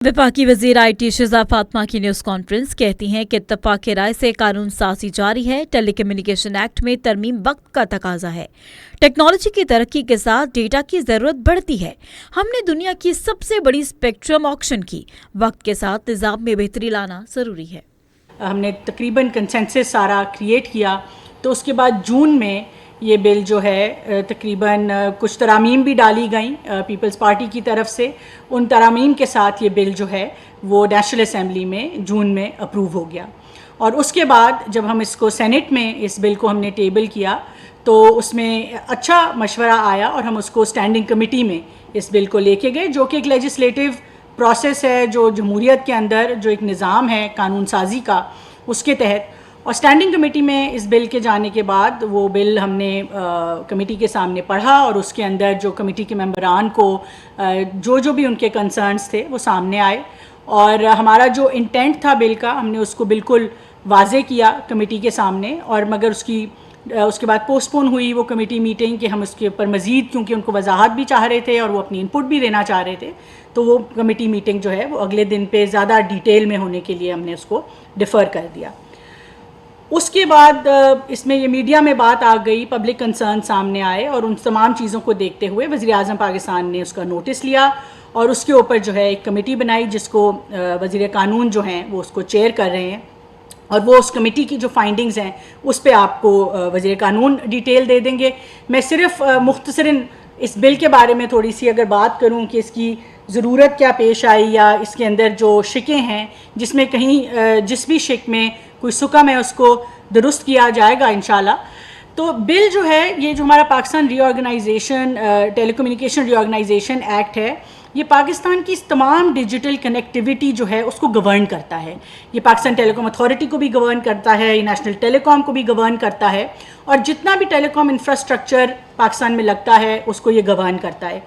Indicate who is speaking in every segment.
Speaker 1: वफाकी वज़ीर IT शिज़ा फातिमा की न्यूज़ कॉन्फ्रेंस कहती हैं कि इत्तफ़ाक़ राय से कानून साज़ी जारी है। टेलीकम्युनिकेशन एक्ट में तरमीम वक्त का तकाजा है। टेक्नोलॉजी की तरक्की के साथ डेटा की ज़रूरत बढ़ती है। हमने दुनिया की सबसे बड़ी स्पेक्ट्रम ऑक्शन की। वक्त के साथ निज़ाम में बेहतरी लाना ज़रूरी है।
Speaker 2: हमने तकरीबन कंसेंसस सारा क्रिएट किया, तो उसके बाद जून में ये बिल जो है तकरीबन कुछ तरामीम भी डाली गई पीपल्स पार्टी की तरफ से। उन तरामीम के साथ ये बिल जो है वो नेशनल असेंबली में जून में अप्रूव हो गया। और उसके बाद जब हम इसको सेनेट में इस बिल को हमने टेबल किया तो उसमें अच्छा मशवरा आया और हम उसको स्टैंडिंग कमेटी में इस बिल को लेके गए, जो कि एक लेजिस्लेटिव प्रोसेस है जो जमहूरियत के अंदर जो एक निज़ाम है कानून साजी का, उसके तहत। और स्टैंडिंग कमेटी में इस बिल के जाने के बाद वो बिल हमने कमेटी के सामने पढ़ा और उसके अंदर जो कमेटी के मेंबरान को जो भी उनके कंसर्न्स थे वो सामने आए। और हमारा जो इंटेंट था बिल का, हमने उसको बिल्कुल वाज़े किया कमेटी के सामने। और मगर उसके बाद पोस्टपोन हुई वो कमेटी मीटिंग कि हम उसके ऊपर मज़ीद, क्योंकि उनको वजाहत भी चाह रहे थे और वो अपनी इनपुट भी देना चाह रहे थे, तो वो कमेटी मीटिंग जो है वो अगले दिन पे ज़्यादा डिटेल में होने के लिए हमने उसको डिफ़र कर दिया। उसके बाद इसमें ये मीडिया में बात आ गई, पब्लिक कंसर्न सामने आए और उन तमाम चीज़ों को देखते हुए वज़ीर आज़म पाकिस्तान ने उसका नोटिस लिया और उसके ऊपर जो है एक कमेटी बनाई जिसको वज़ीर कानून जो हैं वो उसको चेयर कर रहे हैं। और वो उस कमेटी की जो फाइंडिंग्स हैं उस पे आपको वज़ीर कानून डिटेल दे देंगे। मैं सिर्फ मुख्तसरन इस बिल के बारे में थोड़ी सी अगर बात करूं कि इसकी ज़रूरत क्या पेश आई या इसके अंदर जो शिकें हैं, जिसमें कहीं जिस भी शिक में कोई सुकम है उसको दुरुस्त किया जाएगा इंशाल्लाह। तो बिल जो है ये जो हमारा Pakistan reorganisation telecommunication reorganisation act है, ये पाकिस्तान की तमाम डिजिटल कनेक्टिविटी जो है उसको गवर्न करता है। ये पाकिस्तान टेलीकॉम अथॉरिटी को भी गवर्न करता है, ये नेशनल टेलीकॉम को भी गवर्न करता है और जितना भी टेलीकॉम इंफ्रास्ट्रक्चर पाकिस्तान में लगता है उसको ये गवर्न करता है।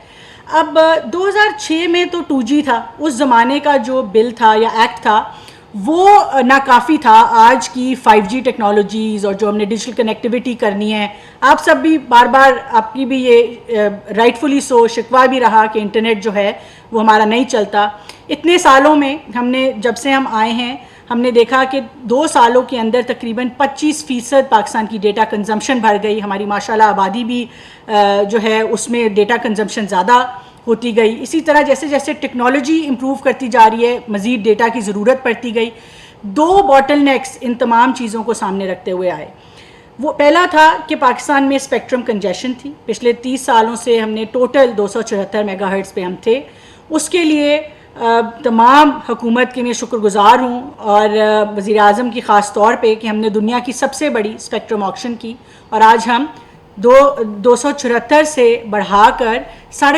Speaker 2: अब 2006 में तो 2G था, उस ज़माने का जो बिल था या एक्ट था वो नाकाफ़ी था। आज की 5G टेक्नोलॉजीज़ और जो हमने डिजिटल कनेक्टिविटी करनी है, आप सब भी बार बार आपकी भी ये राइटफुली सो शिकवा भी रहा कि इंटरनेट जो है वो हमारा नहीं चलता। इतने सालों में हमने जब से हम आए हैं हमने देखा कि 2 सालों के अंदर तकरीबन 25% पाकिस्तान की डेटा कंजम्पशन बढ़ गई। हमारी माशाल्लाह आबादी भी जो है उसमें डेटा कंजम्पशन ज़्यादा होती गई। इसी तरह जैसे जैसे टेक्नोलॉजी इम्प्रूव करती जा रही है मज़ीद डेटा की ज़रूरत पड़ती गई। 2 बॉटलनेक्स इन तमाम चीज़ों को सामने रखते हुए आए। वो पहला था कि पाकिस्तान में स्पेक्ट्रम कंजेशन थी। पिछले 30 सालों से हमने टोटल 274 मेगाहर्ट्ज़ पे हम थे। उसके लिए तमाम हुकूमत के मैं शुक्रगुज़ार हूँ और वज़ीर आज़म की ख़ास तौर पे कि हमने दुनिया की सबसे बड़ी स्पेक्ट्रम ऑक्शन की और आज हम 274 से बढ़ाकर 3.5